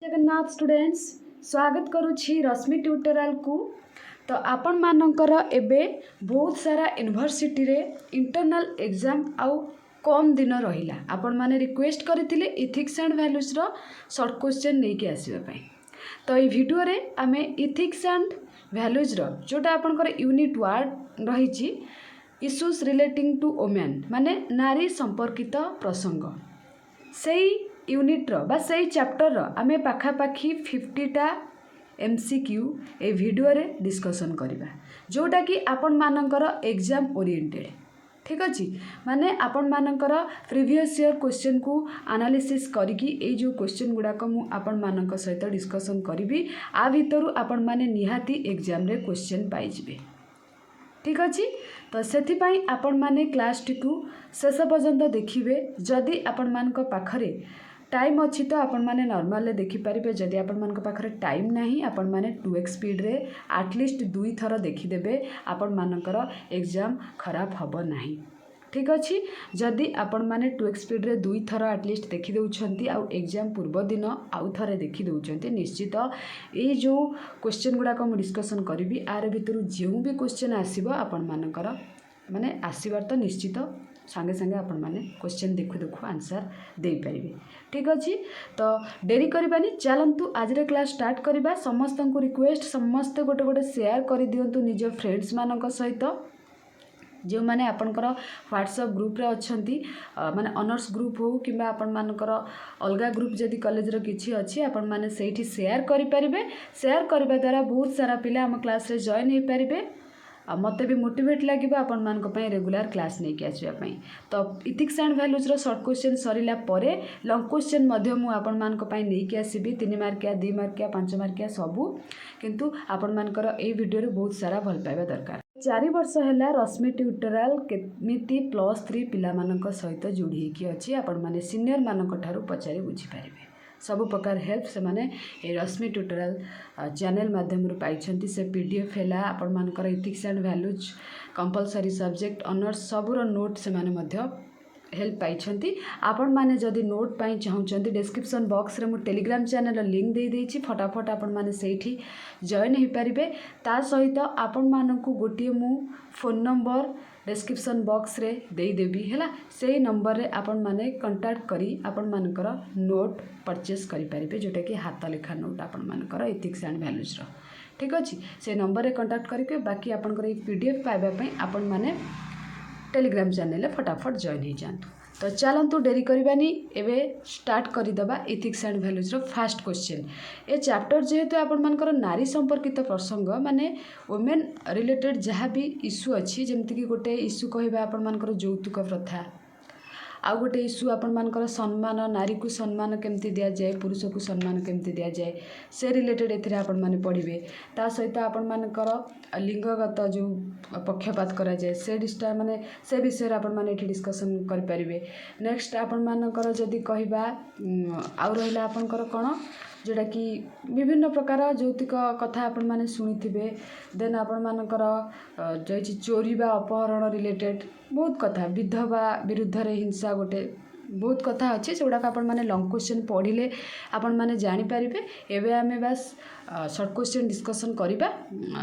Jagannath students स्वागत करुछि रश्मि tutorial को। तो आपण मानकर एबे बहुत सारा यूनिवर्सिटी रे इंटरनल एग्जाम आउ कम दिन रहिला। आपण माने रिक्वेस्ट करथिले इथिक्स एंड वैल्यूज रो शॉर्ट क्वेश्चन नै के आसीबा पई। तो ई वीडियो रे आमे इथिक्स एंड वैल्यूज रो जोटा आपनकर यूनिट 1 रहिछि इश्यूज रिलेटिंग टू वुमेन माने नारी संपर्कित प्रसंग सेई यूनिट्र बा सेई चैप्टर आमे पाखापाखी 50टा MCQ ए वीडियो रे डिस्कशन करिबा जोटा कि आपण मानकर एग्जाम ओरिएंटेड। ठीक अछि माने आपण मानकर प्रीवियस ईयर क्वेश्चन को एनालिसिस करिकी ए जो क्वेश्चन गुडा को मु आपण मानक सहित डिस्कशन करिवि आ भितरु आपण माने निहाती एग्जाम रे क्वेश्चन पाइ जिवे। ठीक अछि तो सेथि पई आपण माने क्लास टी को शेष पर्यंत देखिबे। जदि आपण मानक पाखरे टाइम अच्छी तो आपण माने नॉर्मल देखि पारिबे। जदि आपण मानक पाखरे टाइम नाही आपण माने 2x स्पीड रे एटलीस्ट 2 थर देखि देबे आपण मानकर एग्जाम खराब हबो नाही। ठीक अछि जदि आपण माने 2x स्पीड रे 2 थर एटलीस्ट देखि दउछंती आ एग्जाम पूर्व दिन आउ थरे देखि दउछंती निश्चित ए जो क्वेश्चन गुडा को डिस्कशन करिवि आर भितरु जेउ भी क्वेश्चन आसीबो आपण मानकर माने आसीबार तो निश्चित संगे संगे आपण माने क्वेश्चन देखु देखु आंसर दे पारिबे। ठीक अछि तो डेरी करबानी चलंतु आज रे क्लास स्टार्ट करबा। समस्त को रिक्वेस्ट समस्त गोटे गोटे शेयर कर दियंतु निज फ्रेंड्स मानक सहित जो माने आपनकर व्हाट्सएप ग्रुप रे अछंती माने ऑनर्स ग्रुप हो किबा आपन मानकर अलगा ग्रुप जदि कॉलेज रो किछि अछि आपण माने सेठी शेयर करि परिबे। शेयर करबा द्वारा बहुत सारा पिला हम क्लास रे जॉइन हे परिबे आ मते भी मोटिवेट लागिबा आपण मानक पई रेगुलर क्लास नै के आसीबा पई। तो इथिक्स एंड वैल्यूज रो शॉर्ट क्वेश्चन सरिला परे लॉन्ग क्वेश्चन मध्य मु आपण मानक पई नै के आसीबी 3 मार्किया 2 मार्किया 5 मार्किया सबु किंतु आपण मानकर ए वीडियो रे बहुत सारा भल पाइबा दरकार। 4 वर्ष हैला रश्मि ट्यूटोरियल केमिति +3 पिला मानक सहित जोड़ी कि अछि आपण माने सीनियर मानक ठारू पचारि बुझी पारिबे। सब प्रकार हेल्प से माने ए रश्मि ट्यूटोरियल चैनल माध्यम रो पाइछंती से PDF हैला आपण मानकर ethics and values compulsory subject honours सबुर नोट से माने मध्य हेल्प पाइछंती। आपण माने जदि नोट पाई चाहुचंती डिस्क्रिप्शन बॉक्स रे मु टेलीग्राम चैनल लिंक दे देछि फटाफट आपण माने सेठी जॉइन हे परिबे। ता सहित आपण मानकु गोटिए मु फोन नंबर डिस्क्रिप्शन बॉक्स रे दे देबी हैला सेही नंबर रे आपण माने कांटेक्ट करी आपण मानकर नोट परचेस करि परिबे जोटा कि हाथ लेखा नोट आपण मानकर इथिक्स एंड वैल्यूज रो। ठीक अछि से नंबर रे कांटेक्ट करिके बाकी आपनकर ए PDF पाइबा पई आपण माने टेलीग्राम चैनल फटाफट जॉइन हो जातु। तो चलतु डेरी करबानी एवं स्टार्ट करदे इथिक्स एंड वैल्यूज रो फर्स्ट क्वेश्चन। ए चैप्टर जेहेतु आपण मानकर नारी संपर्कित प्रसंग माने वुमेन रिलेटेड जहाँ भी इश्यू अच्छी जमती कि गोटे इश्यू कहबा आपण मानकर यौतुक प्रथा आ गोटे इश्यू आपण मानकर सम्मान नारी को सम्मान केमती दिया जाए पुरुष को सम्मान केमती दिया जाए से रिलेटेड एथिरे आपण माने पढ़िबे। ता सहित आपण मानकर लिंगगत जो पक्षपात करा जाए से डिस्टा माने से विषय रे आपण माने एठी डिस्कशन कर परिबे। नेक्स्ट आपण मानकर जदि कहबा आउ रहिला आपनकर कोन जोटा कि विभिन्न प्रकार यौतिक कथा आपण माने सुनिथिबे। देन आपण मानकर जैछि चोरी बा अपहरण रिलेटेड बहुत कथा विधवा विरुद्ध रे हिंसा गोटे बहुत कथा अच्छे से गुड़ाक आपण माने लॉन्ग क्वेश्चन पढ़िले आपण माने जानि पारिबे। एबे आमे बस शॉर्ट क्वेश्चन डिस्कशन करिबा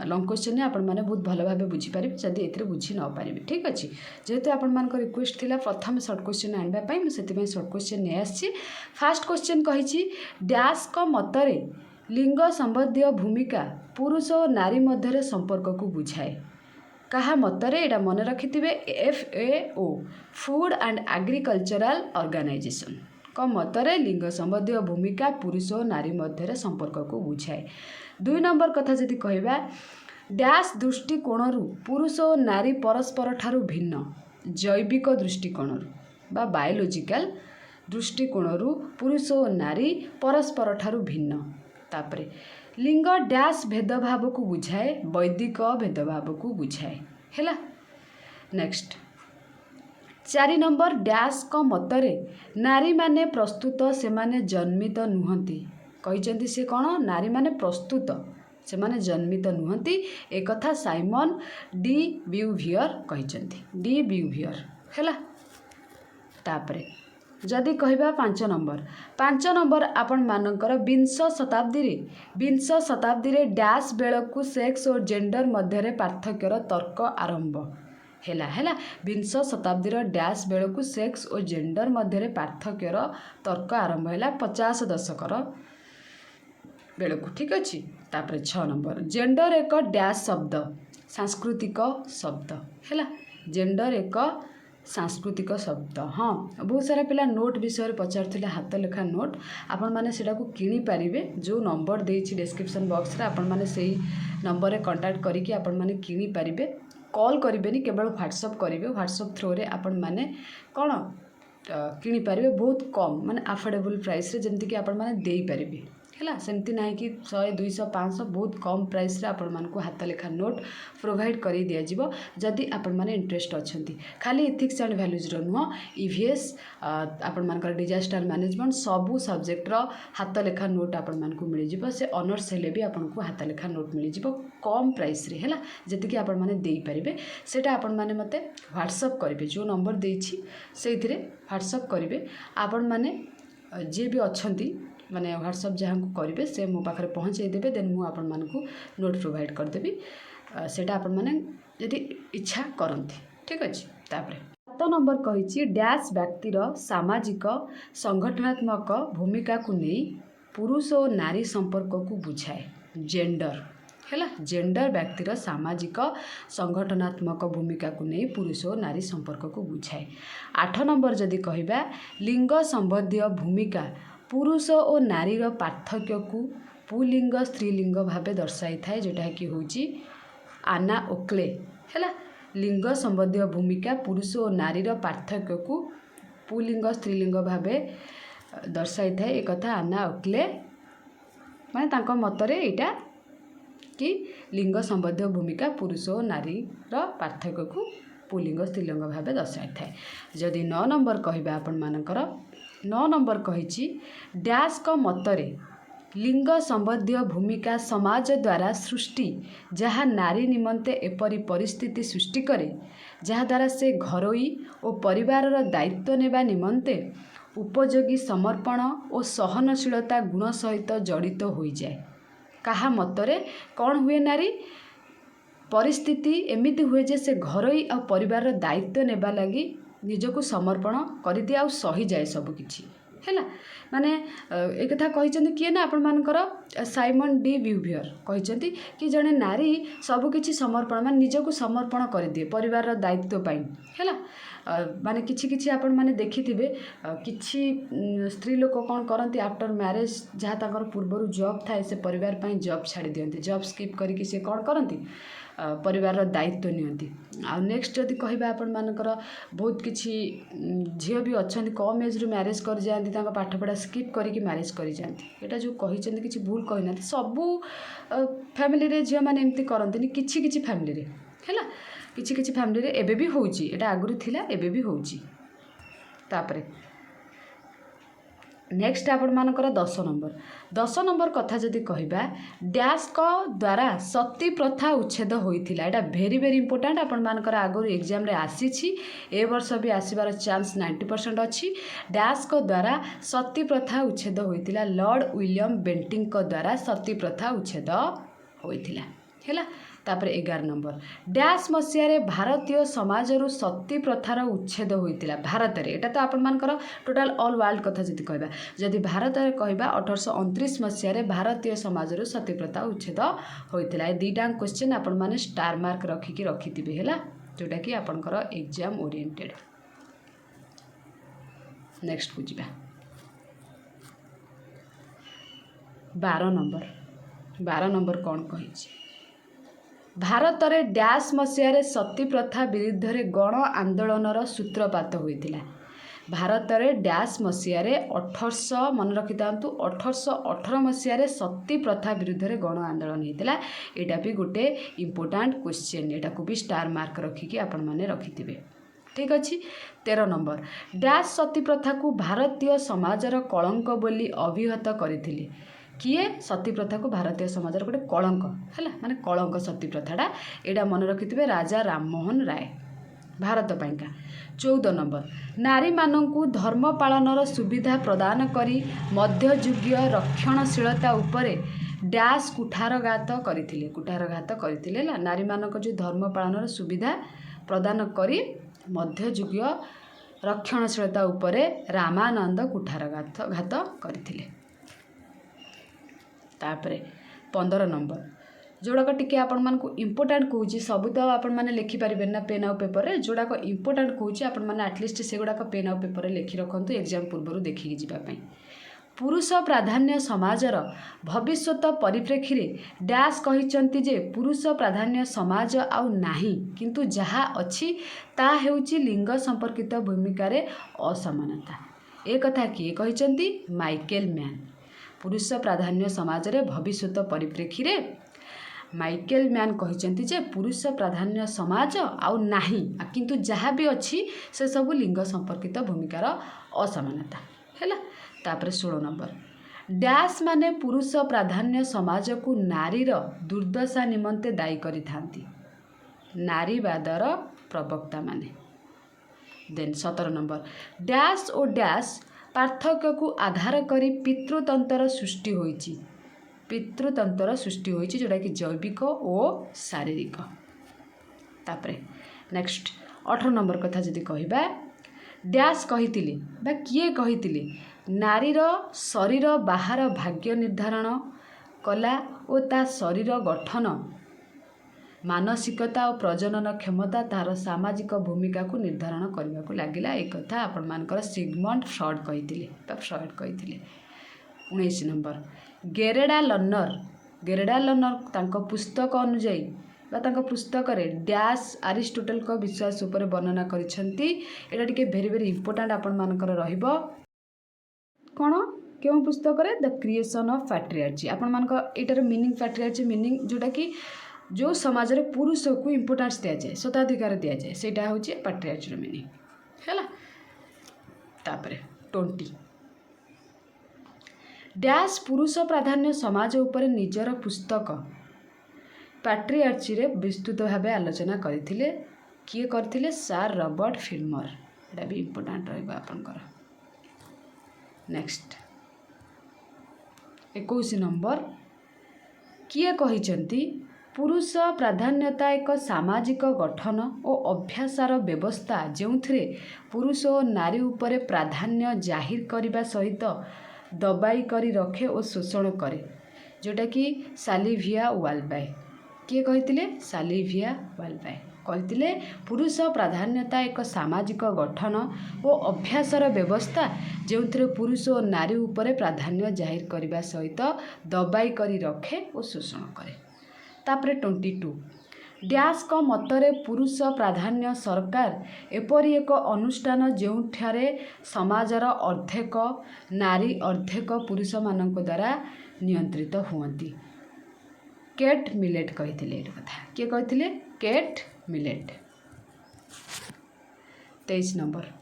लॉन्ग क्वेश्चन ने आपण माने बहुत भलो भाबे बुझी पारिबे जदि एथिरे बुझी न पारिबे। ठीक अछि जेहेतु आपण मानक रिक्वेस्ट थिला प्रथम शॉर्ट क्वेश्चन आनबा पई म सेति पई शॉर्ट क्वेश्चन ने आछि। फर्स्ट क्वेश्चन कहिछि डैश को मतरे लिंग संबंधी भूमिका पुरुष और नारी मध्य संपर्क को बुझाए कहा मतरे एटा मन रखिथिबे FAO Food and Agricultural Organisation को मतरे लिंग संबंधी भूमिका पुरुष और नारी मध्य संपर्क को बुझाए। 2 नंबर कथा जदि कहबा डैश दृष्टिकोण पुरुष और नारी परस्पर ठारू भिन्न जैविक दृष्टिकोण बा बायोलॉजिकल दृष्टिकोण पुरुष और नारी परस्पर ठारू भिन्न। तापरे लिंग डैश भेदभाव को बुझाए वैदिक भेदभाव को बुझाए हैला। नेक्स्ट 4 नंबर डैश को मतरे नारी माने प्रस्तुत से माने जन्मित नुहंती कहिचंती से कोन नारी माने प्रस्तुत से माने जन्मित नुहंती एक कथा साइमन डी ब्यूवियर कहिचंती डी ब्यूवियर हैला। तापरे जदि कहबा 5 नंबर आपण मानकर विंश शताब्दी रे डैश बेलू सेक्स और जेंडर मध्य पार्थक्यर तर्क आरंभ है। विंश शताब्दी डैश बेलू सेक्स और जेंडर मध्य पार्थक्यर तर्क आरंभ है 50 दशकर बेलू। ठीक अच्छे। तापर 6 नंबर जेंडर एक डैश शब्द सांस्कृतिक शब्द है। जेंडर एक सांस्कृतिक शब्द। हाँ बहुत सारा पिला नोट विषय पचार हाथ लेखा नोट आपण मैंने से किणी पारे जो नंबर देछि डिस्क्रिप्शन बॉक्स रे आपण मैंने से नंबर रे कांटेक्ट करिकि आपण मैंने किणी पारे। कॉल करेंगे केवल व्हाट्सअप करेंगे व्हाट्सअप थ्रू रे आपण मैंने कौन किणी पारे बहुत कम माने अफोर्डेबल प्राइस रे जमती कि आपण मैंने दे पारे है। सेमती ना कि 100 200 500 बहुत कम प्राइस रे आपण मानकु हाथ लेखा नोट प्रोवाइड करी दिया जिवो जदि आपण माने इंटरेस्ट अछंती। खाली एथिक्स एंड वैल्यूज रो नुह ईवीएस आपण मानकर डिजास्टर मैनेजमेंट सबू सब्जेक्ट रो हाथ लेखा नोट आपण मानकु मिल जिवो। से ऑनर्स हेले भी आपण को हाथ लेखा नोट मिल जिवो कम प्राइस रे है जति कि आपण माने देई परिबे। सेटा आपण माने मते व्हाट्सएप करिवे जो नंबर देछि सेथिरे व्हाट्सएप करिवे। आपण माने जे भी अछंती माने व्हाट्सएप जहाँ को करेंगे से मो पाखे पहुँचे देवे देन मु आपण मानकु नोट प्रोवाइड करदेवी सेटा आपण माने यदि इच्छा करती। ठीक अच्छे। तापर 7 नंबर कही डैश व्यक्तिर सामाजिक संगठनात्मक भूमिका को नहीं पुरुष और नारी संपर्क को बुझाए जेंडर है। जेंडर व्यक्तिर सामाजिक संगठनात्मक भूमिका को नहीं पुरुष और नारी संपर्क को बुझाए। 8 नंबर जदि कहबा लिंग संबंधी भूमिका पुरुष और नारीर पार्थक्य को पुलिंग स्त्रीलिंग भाव दर्शाई थाए जोटा कि हूँ आना ओक्ले है। लिंग संबंधी भूमिका पुरुष और नारीर पार्थक्य को पुलिंग स्त्रीलिंग भाव दर्शाई थाए एक कथा आना ओक्ले माने तांको मतरे एटा कि लिंग संबंधी भूमिका पुरुष और नारीर पार्थक्य को पुलिंग स्त्रीलिंग भाव दर्शाई थाए। जदि 9 नंबर कहबा आपण मानकर 9 नंबर कही डैश का मतरे लिंग संबंधी भूमिका समाज द्वारा सृष्टि जहाँ नारी निमंते एपरी परिस्थिति सृष्टि करे जहाँ द्वारा से घरोई और परिवार दायित्व नेबा निमंते उपयोगी समर्पण और सहनशीलता गुण सहित जड़ित हो जाए। कहा मतरे कौन हुए नारी परिस्थिति एमिति हुए जे से घरोई और परिवार दायित्व नेबा लगी निजको समर्पण कर दिए आ सही जाए सबकि है। माने एक कथा कही किए ना आपण मानकर साइमन डी ब्यूवियर कही कि जड़े नारी सबकि समर्पण मान निजको समर्पण कर दिए परिवार दायित्व पाई है। माने किछि आपण माने देखिथिबे किछि स्त्री लोक कौन करती आफ्टर मैरिज जहाँ ताकर पूर्वर जॉब थाए से परिवार पाई जॉब छाड़ी दियंती जॉब स्किप करके से कौन करती परिवार दायित्व नियंती। आ नेक्स्ट जदि कहबा आपण मानकर बहुत किछि झियो भी अच्छी कम एज रू मैरिज कर जाती पाठपढ़ा स्किप करके मैरिज कर जाती एटा जो कही किसी भूल कहना सबू फैमिली रे झियो मैंने एमती करती किछि फैमिली रे है किछि फैमिली रे एबे भी होउची एटा आगुरी थिला एबे भी होउची। तापरे नेक्स्ट आपण मानकर 10 नंबर कथा जदि कहबा डैश को द्वारा सती प्रथा उच्छेद होइथिला एटा वेरी वेरी इंपोर्टेंट आपण मानकर आगुरी एग्जाम रे आसीछि ए वर्ष भी आसीबार चांस 90% अच्छी। डैश को द्वारा सती प्रथा उच्छेद होइथिला लॉर्ड विलियम बेंटिंग को द्वारा सती प्रथा उच्छेद होइथिला हैला। तापर 11 नंबर डैश मसीह भारतीय समाज रु सती प्रथार उच्छेद होइतिला भारत रे एटा तो आपण मानकर टोटाल ऑल वर्ल्ड कथा जदि कहबा जदि भारत रे कहबा 1829 मसीह भारतीय समाज रु सती प्रथा उच्छेद होइतिला। ए दुईटा क्वेश्चन आपण माने स्टार मार्क रखिकी रखिथिबे हैला जोटा कि आपनकर एग्जाम ओरिएंटेड। नेक्स्ट बुझिबा 12 नंबर कौन कही भारत में डैश मसीह सती प्रथा विरुद्ध में गण आंदोलन सूत्रपात होता। भारत में डैश मसीह 1800 मन रखी था 1818 मसीह सती प्रथा विरुद्ध में गण आंदोलन होता। यहाँ भी गोटे इम्पोर्टाट क्वेश्चन यहाँ को भी स्टार मार्क रखिकी आपण मैंने रखिथे। ठीक अच्छे। 13 नंबर डैश सती प्रथा को भारतीय समाजर कलंक बोली अभिहत करथिले किए सती प्रथा को भारतीय समाज गोटे कलंक है माने कलंक सती प्रथाटा यहाँ मन रखिथे राजा राममोहन राय। भारत पाइका। 14 नंबर नारी मानंकु धर्म पालनर सुविधा प्रदान करी मध्ययुगीय रक्षणशीलता उपरे डैश कुठारघात करथिले नारी मानक जो धर्म पालनर सुविधा प्रदान करी मध्ययुगीय रक्षणशीलता उपरे रामानंद कुठारघात करथिले। तापरे 15 नंबर जोड़ाक टिके आपण मानकु इंपोर्टेंट कहूँ सब तो आपण मैंने लिखिपारे ना पेन आउ पेपर रे जोड़ाक इंपोर्टेंट कहूँ आपण मैंने आटलिस्ट से गुड़ाक पेन आउ पेपर लिखि रखु एग्जाम पूर्व देखिकी जावाई। पुरुष प्राधान्य समाजर भविष्यत परिप्रेक्षी रे डैश कहिसंती जे पुरुष प्राधान्य समाज आउ नाही किंतु जहा अछि ता हेउची लिंग संपर्कित भूमिका रे असमानता। ए कथा किए कहिसंती माइकेल मैन। पुरुष प्राधान्य समाज रे भविष्यत परिप्रेक्षी रे माइकेल मैन कहिसंती जे पुरुष प्राधान्य समाज आउ नाही किंतु जहाँ भी अच्छी से सब लिंग संपर्कित भूमिकार असमानता है। तापर 16 नंबर डैश माने पुरुष प्राधान्य समाज को नारीर दुर्दशा निमंते दायी करि थांती नारीवादर प्रवक्ता माने। देन 17 नंबर डैश और डैश पार्थक्य को आधार करी पितृतंत्र सृष्टि होइची जोटा कि जैविक और शारीरिक। तापरे नेक्स्ट 18 नंबर कथा जदि कहबा डैश कहितिले बा किए कहितिले नारीर शरीर बाहर भाग्य निर्धारण कला और ता शरीर गठन मानसिकता और प्रजनन क्षमता तार सामाजिक भूमिका को निर्धारण करने को लगिला। एक कथा आपण मानकर सिगमंड फ्रॉइड कहितिले। 19 नंबर गेरेडा लर्नर तांको पुस्तक अनुଯାयी तांको पुस्तक रे डैश अरिस्टोटल को विश्वास उपर वर्णना करिसंती। एटा टिके भेरी भेरी इंपोर्टेंट आपण मानकर रहिबो कोन केउ पुस्तक रे द क्रिएशन ऑफ पैट्रियार्ची आपण मानक एटार मीनिंग पैट्रियार्ची मीनिंग जोटा कि जो समाज रे पुरुष को इंपोर्टेंस दिया जाए स्वताधिकार दिया जाए सेटा होची पैट्रियार्ची रो मीनिंग हैला। तापरे 20 डैश पुरुष प्राधान्य समाज उपर निजर पुस्तक पैट्रियार्ची रे विस्तृत भाव आलोचना करथिले। किए करथिले सर रॉबर्ट फिल्मर। एटा भी इंपोर्टेंट रहबा आपनकर। नेक्स्ट 21 नंबर किए कहिसंती पुरुष प्राधान्यता एक सामाजिक गठन और अभ्यासर व्यवस्था जो पुरुष और नारी उपरे प्राधान्य जाहिर करने सहित दबाई करी रखे और शोषण करे जोटा कि सालिभिया वालबाय। किए कहितिले सालिभिया वालबाय कहितिले पुरुष प्राधान्यता एक सामाजिक गठन और अभ्यासर व्यवस्था जो पुरुष और नारी उपरे प्राधान्य जाहिर करने सहित दबाई करी रखे और शोषण करे। तापरे 22 डैश का मतरे पुरुष प्राधान्य सरकार एपरी एक अनुष्ठान जोठारे समाजर अर्धेक नारी अर्धेक पुरुष मानक द्वारा नियंत्रित हुअंती। केट मिलेट कहिथिले कथा। किए कहिथिले केट मिलेट। 23 नंबर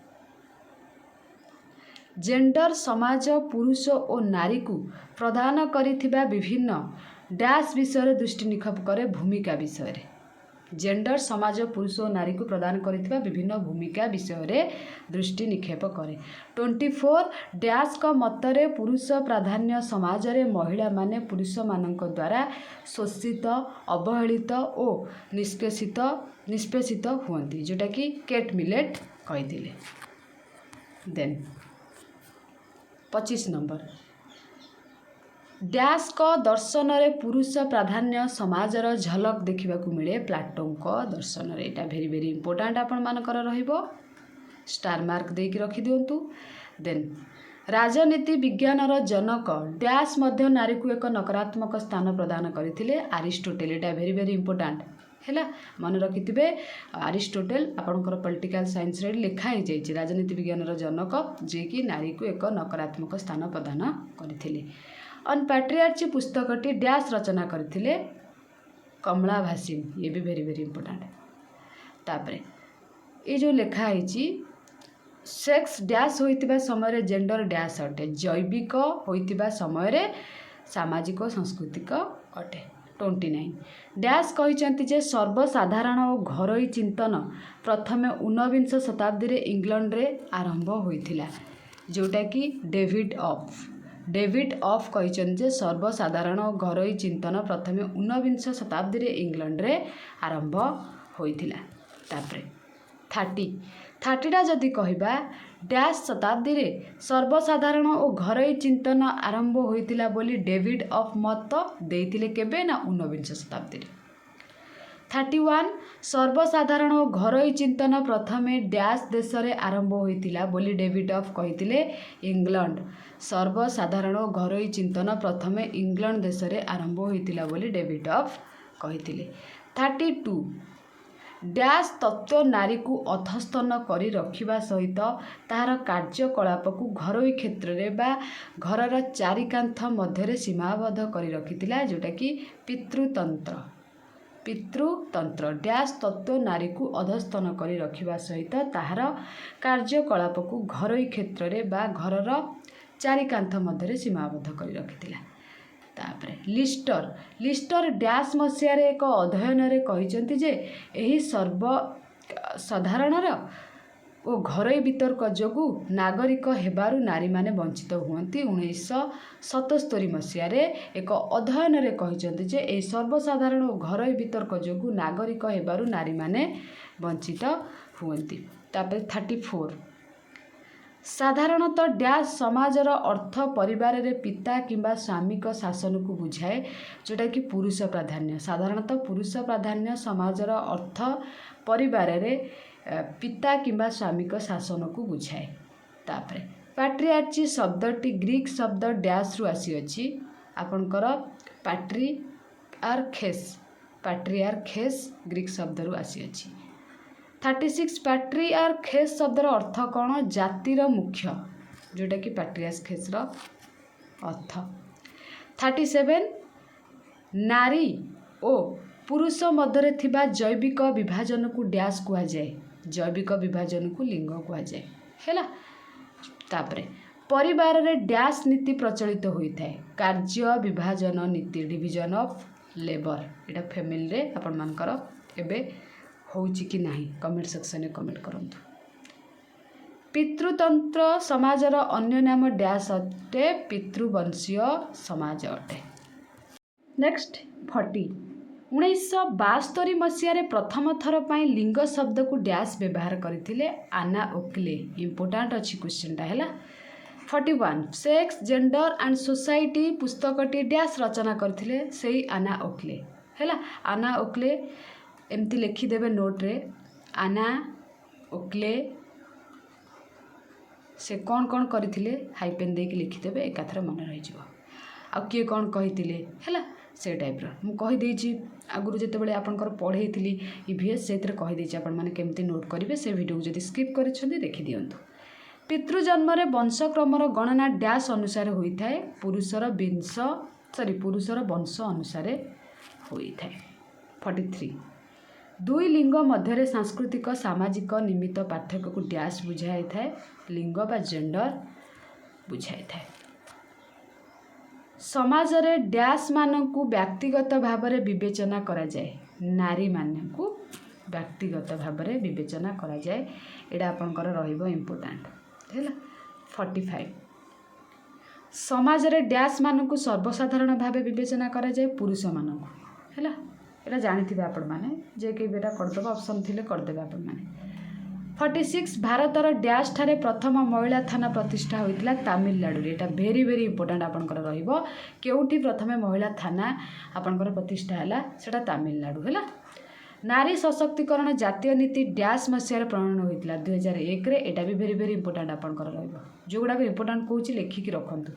जेंडर समाज पुरुष और नारी को प्रदान करिथिबा विभिन्न डैश विषय दृष्टि निक्षेप करे भूमिका विषय रे। जेंडर समाज पुरुष और नारी को प्रदान करिथिबा विभिन्न भूमिका विषय रे दृष्टि निक्षेप करे। 24 डैश का मतरे पुरुष प्राधान्य समाज रे महिला माने पुरुष मानक द्वारा शोषित अवहेलित और निष्पेषित हुअंती जोटा कि केट मिलेट कहिथिले। देन 25 नंबर डैश का दर्शन रे पुरुष प्राधान्य समाजर झलक देखा मिले प्लाटों का दर्शन रे। एटा भेरी भेरी इंपोर्टेंट आपण मानकर रहिबो स्टार मार्क देकी रखि दियंतु। देन राजनीति विज्ञानर जनक डैश मध्य नारी को एक नकारात्मक स्थान प्रदान करथिले अरिस्टोटेल। एटा भेरी भेरी इंपोर्टेंट हैला मन रखिथिबे। अरिस्टोटेल आपनकर पॉलिटिकल साइंस रे लिखा ही जाइछि राजनीति विज्ञानर जनक जे कि नारी को एक नकारात्मक स्थान प्रदान करथिले। ऑन पैट्रियार्ची पुस्तकटी डैश रचना करथिले कमला भासिन। ये भी वेरी वेरी इंपोर्टेंट। तापरे ये जो लिखा है सेक्स डैश होइतिबा समय जेंडर डैश अटे जैविक होइतिबा समय सामाजिक सांस्कृतिक अटे। 29 ଡ୍ୟାସ୍ କହିଛନ୍ତି ଯେ ସର୍ବସାଧାରଣ ଓ ଘରୋଇ ଚିନ୍ତନ ପ୍ରଥମେ ଊନବିଂଶ ଶତାବ୍ଦୀରେ ଇଂଲଣ୍ଡରେ ଆରମ୍ଭ ହୋଇଥିଲା, ଯେଉଁଟାକି ଡେଭିଡ୍ ଅଫ୍ କହିଛନ୍ତି ଯେ ସର୍ବସାଧାରଣ ଓ ଘରୋଇ ଚିନ୍ତନ ପ୍ରଥମେ ଊନବିଂଶ ଶତାବ୍ଦୀରେ ଇଂଲଣ୍ଡରେ ଆରମ୍ଭ ହୋଇଥିଲା। ତାପରେ 30ଟା ଯଦି କହିବା ଡ୍ୟାସ୍ ଶତାବ୍ଦୀରେ ସର୍ବସାଧାରଣ ଓ ଘରୋଇ ଚିନ୍ତନ ଆରମ୍ଭ ହୋଇଥିଲା ବୋଲି ଡେଭିଡ୍ ଅଫ୍ ମତ ଦେଇଥିଲେ କେବେ ନା ଊନବିଂଶ ଶତାବ୍ଦୀରେ। 31 ସର୍ବସାଧାରଣ ଓ ଘରୋଇ ଚିନ୍ତନ ପ୍ରଥମେ ଡ୍ୟାସ୍ ଦେଶରେ ଆରମ୍ଭ ହୋଇଥିଲା ବୋଲି ଡେଭିଡ୍ ଅଫ୍ କହିଥିଲେ ଇଂଲଣ୍ଡ। ସର୍ବସାଧାରଣ ଓ ଘରୋଇ ଚିନ୍ତନ ପ୍ରଥମେ ଇଂଲଣ୍ଡ ଦେଶରେ ଆରମ୍ଭ ହୋଇଥିଲା ବୋଲି ଡେଭିଡ୍ ଅଫ୍ କହିଥିଲେ। 32 ଡ୍ୟାସ୍ ତତ୍ତ୍ୱ ନାରୀକୁ ଅଧସ୍ତନ କରି ରଖିବା ସହିତ ତାହାର କାର୍ଯ୍ୟକଳାପକୁ ଘରୋଇ କ୍ଷେତ୍ରରେ ବା ଘରର ଚାରିକାନ୍ଥ ମଧ୍ୟରେ ସୀମାବଦ୍ଧ କରି ରଖିଥିଲା, ଯେଉଁଟାକି ପିତୃତନ୍ତ୍ର। ଡ୍ୟାସ୍ ତତ୍ତ୍ୱ ନାରୀକୁ ଅଧସ୍ତନ କରି ରଖିବା ସହିତ ତାହାର କାର୍ଯ୍ୟକଳାପକୁ ଘରୋଇ କ୍ଷେତ୍ରରେ ବା ଘରର ଚାରିକାନ୍ଥ ମଧ୍ୟରେ ସୀମାବଦ୍ଧ କରି ରଖିଥିଲା। ତାପରେ ଲିଷ୍ଟର ଡ୍ୟାସ୍ ମସିହାରେ ଏକ ଅଧ୍ୟୟନରେ କହିଛନ୍ତି ଯେ ଏହି ସର୍ବସାଧାରଣର ଓ ଘରୋଇ ବିତର୍କ ଯୋଗୁଁ ନାଗରିକ ହେବାରୁ ନାରୀମାନେ ବଞ୍ଚିତ ହୁଅନ୍ତି। 1977 ମସିହାରେ ଏକ ଅଧ୍ୟୟନରେ କହିଛନ୍ତି ଯେ ଏହି ସର୍ବସାଧାରଣ ଓ ଘରୋଇ ବିତର୍କ ଯୋଗୁଁ ନାଗରିକ ହେବାରୁ ନାରୀମାନେ ବଞ୍ଚିତ ହୁଅନ୍ତି। ତାପରେ 34 ସାଧାରଣତଃ ଡ୍ୟାସ୍ ସମାଜର ଅର୍ଥ ପରିବାରରେ ପିତା କିମ୍ବା ସ୍ୱାମୀଙ୍କ ଶାସନକୁ ବୁଝାଏ, ଯେଉଁଟାକି ପୁରୁଷ ପ୍ରାଧାନ୍ୟ। ସାଧାରଣତଃ ପୁରୁଷ ପ୍ରାଧାନ୍ୟ ସମାଜର ଅର୍ଥ ପରିବାରରେ ପିତା କିମ୍ବା ସ୍ୱାମୀଙ୍କ ଶାସନକୁ ବୁଝାଏ। ତାପରେ ପାଟ୍ରିଆର୍ଚି ଶବ୍ଦଟି ଗ୍ରୀକ୍ ଶବ୍ଦ ଡ୍ୟାସ୍ରୁ ଆସିଅଛି, ଆପଣଙ୍କର ପାଟ୍ରିଆର୍ଖେସ୍ ଗ୍ରୀକ୍ ଶବ୍ଦରୁ ଆସିଅଛି। 36 ପାଟ୍ରିଆର୍ଖେସ୍ ଶବ୍ଦର ଅର୍ଥ କ'ଣ? ଜାତିର ମୁଖ୍ୟ, ଯେଉଁଟାକି ପାଟ୍ରିଆର୍ଖେସ୍ର ଅର୍ଥ। 37 ନାରୀ ଓ ପୁରୁଷ ମଧ୍ୟରେ ଥିବା ଜୈବିକ ବିଭାଜନକୁ ଡ୍ୟାସ୍ କୁହାଯାଏ। ଜୈବିକ ବିଭାଜନକୁ ଲିଙ୍ଗ କୁହାଯାଏ ହେଲା। ତାପରେ ପରିବାରରେ ଡ୍ୟାସ୍ ନୀତି ପ୍ରଚଳିତ ହୋଇଥାଏ। କାର୍ଯ୍ୟ ବିଭାଜନ ନୀତି, ଡିଭିଜନ ଅଫ୍ ଲେବର। ଏଇଟା ଫ୍ୟାମିଲିରେ ଆପଣମାନଙ୍କର ଏବେ ହେଉଛି କି ନାହିଁ କମେଣ୍ଟ ସେକ୍ସନରେ କମେଣ୍ଟ କରନ୍ତୁ। ପିତୃତନ୍ତ୍ର ସମାଜର ଅନ୍ୟ ନାମ ଡ୍ୟାସ୍ ଅଟେ, ପିତୃବଂଶୀୟ ସମାଜ ଅଟେ। ନେକ୍ସଟ 40 1972 ମସିହାରେ ପ୍ରଥମ ଥର ପାଇଁ ଲିଙ୍ଗ ଶବ୍ଦକୁ ଡ୍ୟାସ୍ ବ୍ୟବହାର କରିଥିଲେ ଆନା ଓକ୍ଲେ। ଇମ୍ପୋର୍ଟାଣ୍ଟ ଅଛି କ୍ୱେଶ୍ଚିନ୍ଟା ହେଲା। 41 ସେକ୍ସ, ଜେଣ୍ଡର ଆଣ୍ଡ ସୋସାଇଟି ପୁସ୍ତକଟି ଡ୍ୟାସ୍ ରଚନା କରିଥିଲେ ସେଇ ଆନା ଓକ୍ଲେ ହେଲା। ଆନା ଓକ୍ଲେ ଏମିତି ଲେଖିଦେବେ ନୋଟ୍ରେ, ଆନା ଓକ୍ଲେ ସେ କ'ଣ କରିଥିଲେ ହାଇପେନ୍ ଦେଇକି ଲେଖିଦେବେ, ଏକାଥରେ ମନେ ରହିଯିବ। ଆଉ କିଏ କ'ଣ କହିଥିଲେ ହେଲା, ସେ ଟାଇପ୍ର ମୁଁ କହିଦେଇଛି ଆଗରୁ ଯେତେବେଳେ ଆପଣଙ୍କର ପଢ଼େଇଥିଲି EVS, ସେଇଥିରେ କହିଦେଇଛି ଆପଣମାନେ କେମିତି ନୋଟ୍ କରିବେ। ସେ ଭିଡ଼ିଓକୁ ଯଦି ସ୍କିପ୍ କରିଛନ୍ତି ଦେଖିଦିଅନ୍ତୁ। ପିତୃଜନ୍ମରେ ବଂଶକ୍ରମର ଗଣନା ଡ୍ୟାସ୍ ଅନୁସାରେ ହୋଇଥାଏ, ପୁରୁଷର ବଂଶ ଅନୁସାରେ ହୋଇଥାଏ। 43 ଦୁଇ ଲିଙ୍ଗ ମଧ୍ୟରେ ସାଂସ୍କୃତିକ ସାମାଜିକ ନିମିତ୍ତ ପାର୍ଥକ୍ୟକୁ ଡ୍ୟାସ୍ ବୁଝାଇଥାଏ, ଲିଙ୍ଗ ବା ଜେଣ୍ଡର ବୁଝାଇଥାଏ। ସମାଜରେ ଡ୍ୟାସ୍ ମାନଙ୍କୁ ବ୍ୟକ୍ତିଗତ ଭାବରେ ବିବେଚନା କରାଯାଏ, ନାରୀମାନଙ୍କୁ ବ୍ୟକ୍ତିଗତ ଭାବରେ ବିବେଚନା କରାଯାଏ। ଏଇଟା ଆପଣଙ୍କର ରହିବ ଇମ୍ପୋର୍ଟାଣ୍ଟ ହେଲା। 45 ସମାଜରେ ଡ୍ୟାସ୍ ମାନଙ୍କୁ ସର୍ବସାଧାରଣ ଭାବେ ବିବେଚନା କରାଯାଏ, ପୁରୁଷମାନଙ୍କୁ ହେଲା। ଏଇଟା ଜାଣିଥିବେ ଆପଣମାନେ, ଯେ କେବେ ଏଇଟା କରିଦେବା ଅପସନ୍ ଥିଲେ କରିଦେବେ ଆପଣମାନେ। 46 ଭାରତର ଡ୍ୟାସ୍ ଠାରେ ପ୍ରଥମ ମହିଳା ଥାନା ପ୍ରତିଷ୍ଠା ହୋଇଥିଲା ତାମିଲନାଡୁରେ। ଏଇଟା ଭେରି ଇମ୍ପୋର୍ଟାଣ୍ଟ ଆପଣଙ୍କର ରହିବ। କେଉଁଠି ପ୍ରଥମେ ମହିଳା ଥାନା ଆପଣଙ୍କର ପ୍ରତିଷ୍ଠା ହେଲା, ସେଇଟା ତାମିଲନାଡୁ ହେଲା। ନାରୀ ସଶକ୍ତିକରଣ ଜାତୀୟ ନୀତି ଡ୍ୟାସ୍ ମସିହାରେ ପ୍ରଣୟନ ହୋଇଥିଲା 2001ରେ। ଏଇଟା ବି ଭେରି ଇମ୍ପୋର୍ଟାଣ୍ଟ ଆପଣଙ୍କର ରହିବ। ଯେଉଁଗୁଡ଼ାକ ଇମ୍ପୋର୍ଟାଣ୍ଟ କହୁଛି ଲେଖିକି ରଖନ୍ତୁ।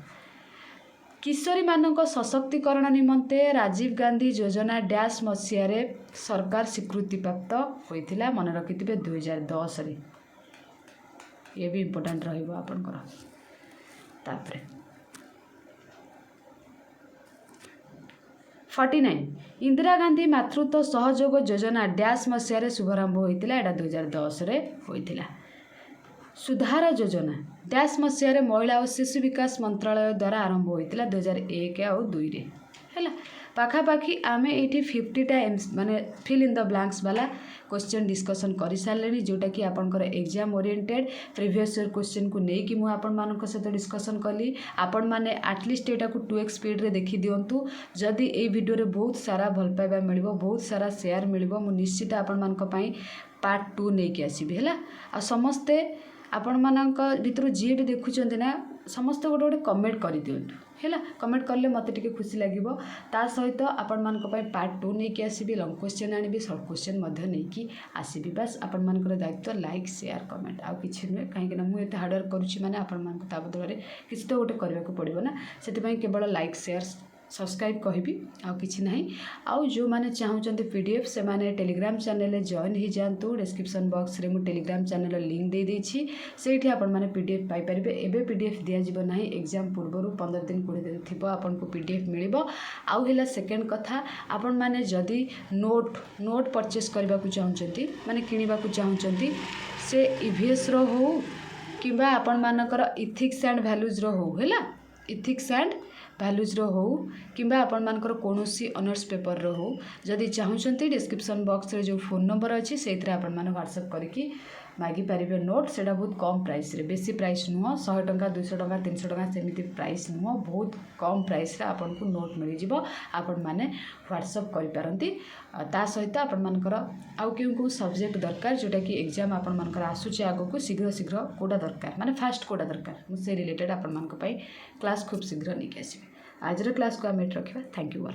କିଶୋରୀମାନଙ୍କ ସଶକ୍ତିକରଣ ନିମନ୍ତେ ରାଜୀବ ଗାନ୍ଧୀ ଯୋଜନା ଡ୍ୟାସ୍ ମସିହାରେ ସରକାର ସ୍ୱୀକୃତିପ୍ରାପ୍ତ ହୋଇଥିଲା, ମନେ ରଖିଥିବେ 2010ରେ। ଇଏ ବି ଇମ୍ପୋର୍ଟାଣ୍ଟ ରହିବ ଆପଣଙ୍କର। ତାପରେ 49 ଇନ୍ଦିରା ଗାନ୍ଧୀ ମାତୃତ୍ୱ ସହଯୋଗ ଯୋଜନା ଡ୍ୟାସ୍ ମସିହାରେ ଶୁଭାରମ୍ଭ ହୋଇଥିଲା, ଏଇଟା 2010ରେ ହୋଇଥିଲା। ସୁଧାର ଯୋଜନା ଡ୍ୟାସ୍ ମସିହାରେ ମହିଳା ଓ ଶିଶୁ ବିକାଶ ମନ୍ତ୍ରାଳୟ ଦ୍ୱାରା ଆରମ୍ଭ ହୋଇଥିଲା 2001 ଆଉ 2ରେ ହେଲା। पाखापाखि आम ये 50टा माने फिल इन द ब्लैंक्स वाला क्वेश्चन डिस्कसन कर सारे जोटा कि आपंकर exam oriented previous year question को लेकिन मुझे आपण मान सहित डिस्कसन कली आपण मैंने आटलिस्ट यहाँ को 2x स्पीड रे देखी दिंतु जदि ये वीडियो बहुत सारा भल पाइबा मिल बहुत सारा शेयर मिल निश्चित आपण मान पार्ट 2 नहीं कि आसबि है आ समस्ते आपण मान भर जी भी देखुं ना समस्त गोटे गोटे कमेंट कर दिंतु है कमेंट कले मत टे खुशी लगे ता सहित आपण मान पार्ट 2 नहीं कि आसबि लंग क्वेश्चन आनी सर्ट क्वेश्चन नहीं कि आसबि बास आपण मान दायित्व लाइक शेयर कमेंट आउ कि नुहे कहीं मुझे हार्डवर्क करुँची मैंने आपण मान बदल किसी तो गोटे करने को पड़ो ना से केवल लाइक शेयर सब्सक्राइब कहबी आउ किछि नहीं आउ जो माने चाहूचंते पीडीएफ से माने टेलीग्राम चैनल रे जॉइन ही जानतु डिस्क्रिप्शन बॉक्स रे मु टेलीग्राम चैनल लिंक दे देछि सेठी आपण माने पीडीएफ पाई परिबे एबे पीडीएफ दिया जिवो नाही एग्जाम पूर्वरु 15 दिन 20 दिन थिबो आपण को पीडीएफ मिलिबो आउ हेला सेकंड कथा आपण माने जदी नोट परचेस करबा को चाहूचंती माने किनिबा को चाहूचंती से ईवीएस रो हो किबा आपण मानकर इथिक्स एंड वैल्यूज रो हो हैला इथिक्स एंड भैल्यूज हो कि आपण मानकर कौनसी ऑनर्स पेपर रो हो जदि चाहूँगी डिस्क्रिप्शन बॉक्स रे जो फोन नंबर अच्छी से आपण मैंने व्हाट्सएप करके मागी पारे नोट से बहुत कम प्राइस रे बेसी प्राइस नुह 100 टंका 200 टंका 300 टंका सेमती प्राइस नुह बहुत कम प्राइस रे आपन को नोट मिल जिवो आपण माने व्हाट्सएप करि पारंती ता सहित आपण मानकर आउ केउ सब्जेक्ट दरकार जोटा कि एग्जाम आपण मानकर आसुचे आगो को शीघ्र शीघ्र कोडा दरकार माने फास्ट कोडा दरकार से रिलेटेड आपण मानक क्लास खूब शीघ्र नहीं आसबे आज क्लास को आम रखा थैंक यू ऑल।